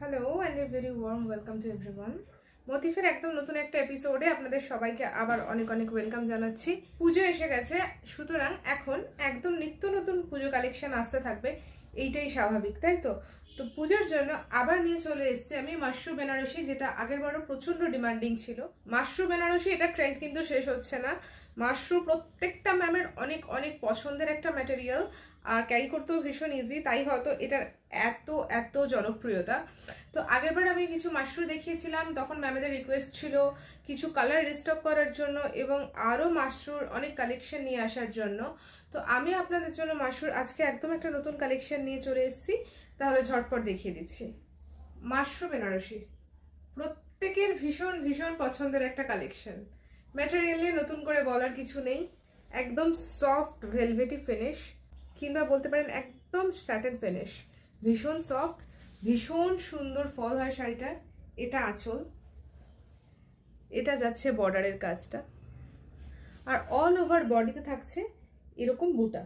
Hello and a very warm welcome to everyone. মতিফের একদম নতুন একটা এপিসোডে আপনাদের সবাইকে আবার অনেক অনেক ওয়েলকাম জানাচ্ছি। পুজো এসে গেছে, সুতরাং এখন একদম নিত্য নতুন পুজো কালেকশন আসতে থাকবে, এইটাই স্বাভাবিক, তাই তো? তো পুজোর জন্য আবার নিয়ে চলে এসেছি আমি মাশরু বেনারসি, যেটা আগের বারও প্রচণ্ড ডিমান্ডিং ছিল। মাশরু বেনারসি এটা ট্রেন্ড কিন্তু শেষ হচ্ছে না। মাশরু প্রত্যেকটা ম্যামের অনেক অনেক পছন্দের একটা ম্যাটেরিয়াল, আর ক্যারি করতেও ভীষণ ইজি, তাই হয়তো এটার এত এত জনপ্রিয়তা। তো আগেরবার আমি কিছু মাশরু দেখিয়েছিলাম, তখন ম্যামেদের রিকোয়েস্ট ছিল কিছু কালার রিস্টক করার জন্য এবং আরও মাশরুর অনেক কালেকশন নিয়ে আসার জন্য। তো আমি আপনাদের জন্য মাশরুর আজকে একদম একটা নতুন কালেকশন নিয়ে চলে এসেছি, তাহলে ঝটপট দেখিয়ে দিচ্ছি। মাশরু বেনারসি প্রত্যেকের ভীষণ ভীষণ পছন্দের একটা কালেকশন। ম্যাটেরিয়াল নিয়ে নতুন করে বলার কিছু নেই, একদম সফট ভেলভেটি ফিনিশ, কিংবা বলতে পারেন একদম স্যাটেন ফিনিশ। ভীষণ সফট, ভীষণ সুন্দর ফল হয় শাড়িটার। এটা আঁচল, এটা যাচ্ছে বর্ডারের কাজটা, আর অল ওভার বডিতে থাকছে এরকম বুটা।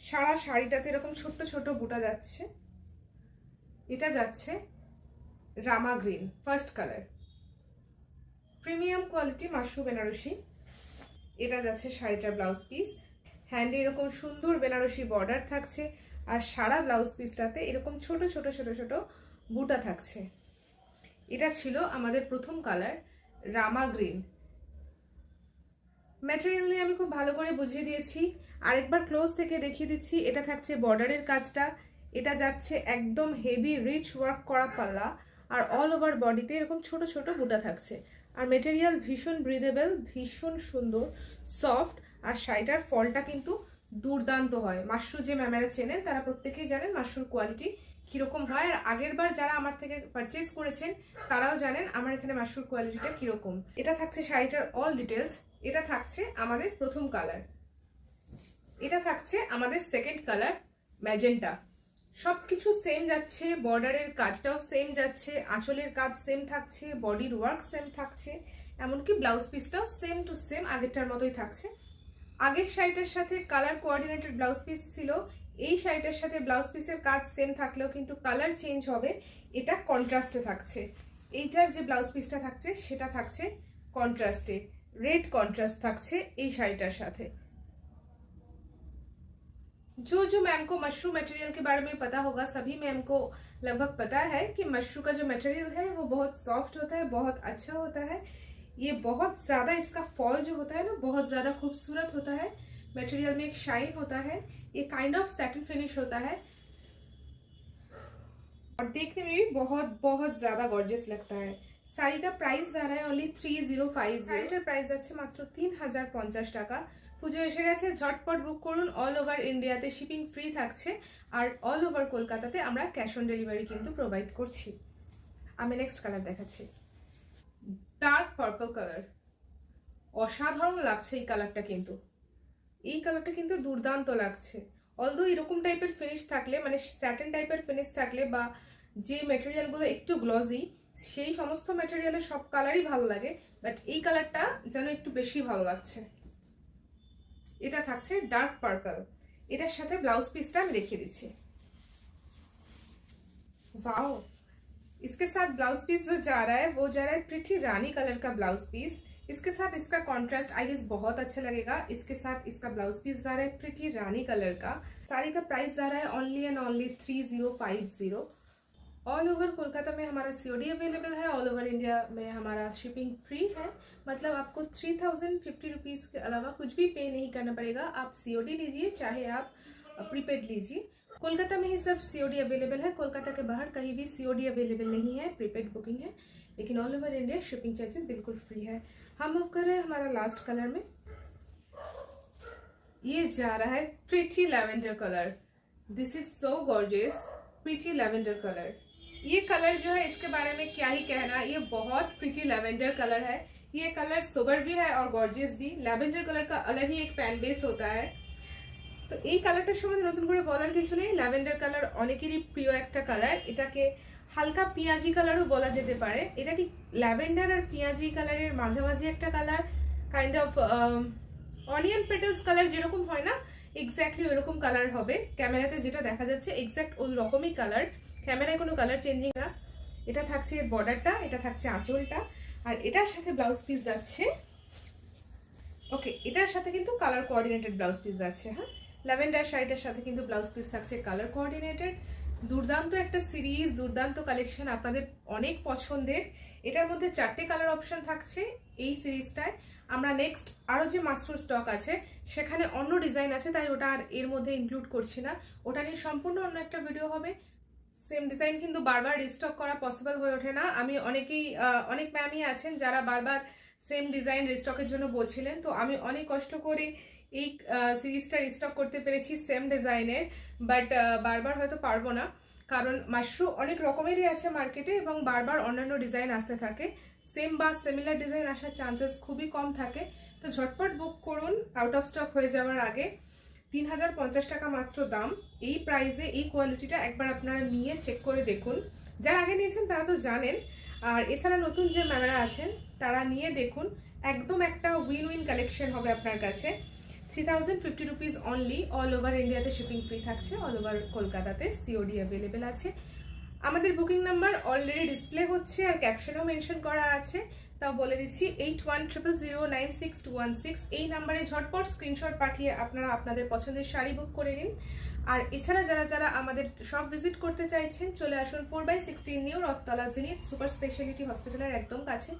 সারা শাড়িটাতে এরকম ছোট্ট ছোট বুটা যাচ্ছে। এটা যাচ্ছে Rama green fast colour, premium quality mashru Banarasi. এটা যাচ্ছে শাড়িটার ব্লাউজ পিস, হ্যান্ডে এরকম সুন্দর বেনারসি বর্ডার থাকছে, আর সারা ব্লাউজ পিসটাতে এরকম ছোট ছোট ছোট ছোট বুটা থাকছে। এটা ছিল আমাদের প্রথম কালার রামা গ্রিন। ম্যাটেরিয়াল নিয়ে আমি খুব ভালো করে বুঝিয়ে দিয়েছি, আরেকবার ক্লোজ থেকে দেখিয়ে দিচ্ছি। এটা থাকছে বর্ডারের কাজটা, এটা যাচ্ছে একদম হেভি রিচ ওয়ার্ক করা পাল্লা, আর অল ওভার বডিতে এরকম ছোট ছোট বুটা থাকছে। আর মেটেরিয়াল ভীষণ ব্রিদেবল, ভীষণ সুন্দর সফট, আর শাড়িটার ফলটা কিন্তু দুর্দান্ত হয়। মাশরু যে ম্যামেরা চেনেন তারা প্রত্যেকেই জানেন মাশরুর কোয়ালিটি কিরকম হয়, আর আগের বার যারা আমার থেকে পারচেজ করেছেন তারাও জানেন আমার এখানে মাশরুর কোয়ালিটিটা কিরকম। এটা থাকছে শাড়িটার অল ডিটেলস। এটা থাকছে আমাদের প্রথম কালার, এটা থাকছে আমাদের সেকেন্ড কালার ম্যাজেন্টা। সবকিছু সেম যাচ্ছে, বর্ডারের কাজটাও সেম যাচ্ছে, আঁচলের কাজ সেম থাকছে, বডির ওয়ার্ক সেম থাকছে, এমনকি ব্লাউজ পিসটাও সেম টু সেম আগেরটার মতোই থাকছে। আগের শাড়িটার সাথে কালার কোঅর্ডিনেটেড ব্লাউজ পিস ছিল, এই শাড়িটার সাথে ব্লাউজ পিসের কাজ সেম থাকলেও কিন্তু কালার চেঞ্জ হবে, এটা কন্ট্রাস্টে থাকছে। এইটার যে ব্লাউজ পিসটা থাকছে সেটা থাকছে কন্ট্রাস্টে, रेड कॉन्ट्रास्ट থাকছে এই শাড়িটার সাথে। जो मैम को मशरू मटेरियल के बारे में पता होगा, सभी मैम को लगभग पता है कि मशरू का जो मटेरियल है वो बहुत सॉफ्ट होता है, बहुत अच्छा होता है। ये बहुत ज्यादा, इसका फॉल जो होता है ना बहुत ज्यादा खूबसूरत होता है। मटेरियल में एक शाइन होता है, ये काइंड ऑफ सैटिन फिनिश होता है, और देखने में भी बहुत बहुत ज्यादा गॉर्जियस लगता है। শাড়িটা প্রাইস দাঁড়ায় অনলি 3050। শাড়িটার প্রাইস আছে মাত্র 3050 টাকা। পুজো এসে গেছে, ঝটপট বুক করুন। অল ওভার ইন্ডিয়াতে শিপিং ফ্রি থাকছে, আর অল ওভার কলকাতাতে আমরা ক্যাশ অন ডেলিভারি কিন্তু প্রোভাইড করছি। আমি নেক্সট কালার দেখাচ্ছি, ডার্ক পার্পল কালার। অসাধারণ লাগছে এই কালারটা, কিন্তু এই কালারটা কিন্তু দুর্দান্ত লাগছে। অলদো এরকম টাইপের ফিনিশ থাকলে, মানে স্যাটেন টাইপের ফিনিশ থাকলে, বা যে মেটেরিয়ালগুলো একটু গ্লজি, সেই সমস্ত ম্যাটেরিয়ালের সব কালারই ভালো লাগে, বাট এই কালারটা যেন একটু বেশি ভালো লাগছে। এটা থাকছে ডার্ক পার্পল, এটার সাথে ব্লাউজ পিসটা আমি দেখিয়ে দিচ্ছি। वाओ, इसके साथ ब्लाउज पीस जो जा रहा है वो जा रहा है प्रिटी रानी कलर का ब्लाउज पीस। इसके साथ इसका कॉन्ट्रास्ट आई गेस बहुत अच्छा लगेगा। इसके साथ इसका ब्लाउज पीस जा रहा है प्रिटी रानी कलर का। साड़ी का प्राइस जा रहा है only and only 3050। All over Kolkata में हमारा सीओडी अवेलेबल है, ऑल ओवर इंडिया में हमारा शिपिंग फ्री है। मतलब आपको 3050 रुपीज़ के अलावा कुछ भी पे नहीं करना पड़ेगा। आप सीओडी लीजिए चाहे आप प्रीपेड लीजिए। कोलकाता में ही सिर्फ सीओडी अवेलेबल है, कोलकाता के बाहर कहीं भी सीओडी अवेलेबल नहीं है, प्रीपेड बुकिंग है। लेकिन all over India shipping charges बिल्कुल फ्री है। हम मूव कर रहे हैं हमारा लास्ट कलर में। ये जा रहा है pretty lavender colour. This is so gorgeous, pretty lavender colour. ये कलर जो है इसके बारे में क्या ही कहना, ये बहुत प्रिटी लैवेंडर कलर है। ये कलर सोबर भी है और गॉर्जियस भी। लैवेंडर कलर का अलग ही एक फैन बेस होता है। তো এই কালারটার সম্বন্ধে নতুন করে বলার কিছু নেই। ল্যাভেন্ডার কালার অনেকেরই প্রিয় একটা কালার, এটাকে হালকা পেঁয়াজি কালারও বলা যেতে পারে। এটা ঠিক ল্যাভেন্ডার আর পেঁয়াজি কালারের মাঝামাঝি একটা colour, kind of onion petals colour যেরকম হয় না, এক্স্যাক্টলি ওইরকম কালার হবে। ক্যামেরাতে যেটা দেখা যাচ্ছে এক্স্যাক্ট ওই রকমই কালার। ক্যামেরায় কোনো কালার চেঞ্জিং না। এটা থাকছে বর্ডারটা, এটা থাকছে আঁচলটা, আর এটার সাথে ব্লাউজ পিস যাচ্ছে। ওকে, এটার সাথে কিন্তু কালার কোঅর্ডিনেটেড ব্লাউজ পিস যাচ্ছে। হ্যাঁ, ল্যাভেন্ডার শাড়িটার সাথে কিন্তু ব্লাউজ পিস থাকছে কালার কোঅর্ডিনেটেড। দুর্দান্ত একটা সিরিজ, দুর্দান্ত কালেকশন, আপনাদের অনেক পছন্দের। এটার মধ্যে 4টে কালার অপশন থাকছে এই সিরিজটায়। আমরা নেক্সট আরও যে মাস্টার স্টক আছে সেখানে অন্য ডিজাইন আছে, তাই ওটা আর এর মধ্যে ইনক্লুড করছি না, ওটা নিয়ে সম্পূর্ণ অন্য একটা ভিডিও হবে। সেম ডিজাইন কিন্তু বারবার রিস্টক করা পসিবল হয়ে ওঠে না। আমি অনেক ম্যামই আছেন যারা বারবার সেম ডিজাইন রিস্টকের জন্য বলছিলেন, তো আমি অনেক কষ্ট করে এই সিরিজটা রিস্টক করতে পেরেছি সেম ডিজাইনের, বাট বারবার হয়তো পারবো না, কারণ মাশরু অনেক রকমেরই আছে মার্কেটে এবং বারবার অন্যান্য ডিজাইন আসতে থাকে। সেম বা সিমিলার ডিজাইন আসার চান্সেস খুবই কম থাকে। তো ঝটপট বুক করুন আউট অফ স্টক হয়ে যাওয়ার আগে। 3050 টাকা মাত্র দাম। এই প্রাইসে এই কোয়ালিটিটা একবার আপনারা নিয়ে চেক করে দেখুন। যারা আগে নিয়েছেন তারা তো জানেন, আর এছাড়া নতুন যে ম্যামেরা আছেন তারা নিয়ে দেখুন। একদম একটা উইন উইন কালেকশন হবে আপনার কাছে। 3050 রুপিস অনলি। অল ওভার ইন্ডিয়াতে শিপিং ফ্রি থাকছে, অল ওভার কলকাতাতে সিওডি অ্যাভেলেবেল আছে। আমাদের বুকিং নাম্বার অলরেডি ডিসপ্লে হচ্ছে আর ক্যাপশনেও মেনশন করা আছে, তাও বলে দিচ্ছি 8100096216। এই নাম্বারে ঝটপট স্ক্রিনশট পাঠিয়ে আপনারা আপনাদের পছন্দের শাড়ি বুক করে নিন। আর এছাড়া যারা যারা আমাদের শপ ভিজিট করতে চাইছেন চলে আসুন 4/16 নিউ রথতলা জিনিত সুপার স্পেশালিটি হসপিটালের একদম কাছে।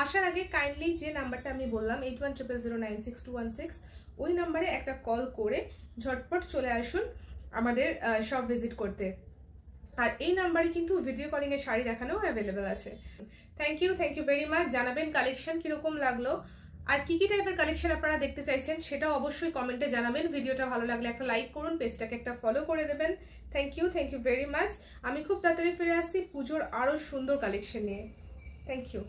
আসার আগে কাইন্ডলি যে নাম্বারটা আমি বললাম 8100096216, ওই নাম্বারে একটা কল করে ঝটপট চলে আসুন আমাদের শপ ভিজিট করতে। আর এই নাম্বারে কিন্তু ভিডিও কলিং এর শাড়ি দেখানো অ্যাভেলেবেল আছে। Thank you very much. জানাবেন কালেকশন কিরকম লাগলো আর কি কি টাইপের কালেকশন আপনারা দেখতে চাইছেন সেটাও অবশ্যই কমেন্টে জানাবেন। ভিডিওটা ভালো লাগলে একটা লাইক করুন, পেজটাকে একটা ফলো করে দেবেন। Thank you very much. আমি খুব তাড়াতাড়ি ফিরে আসছি পুজোর আরো সুন্দর কালেকশন নিয়ে। Thank you.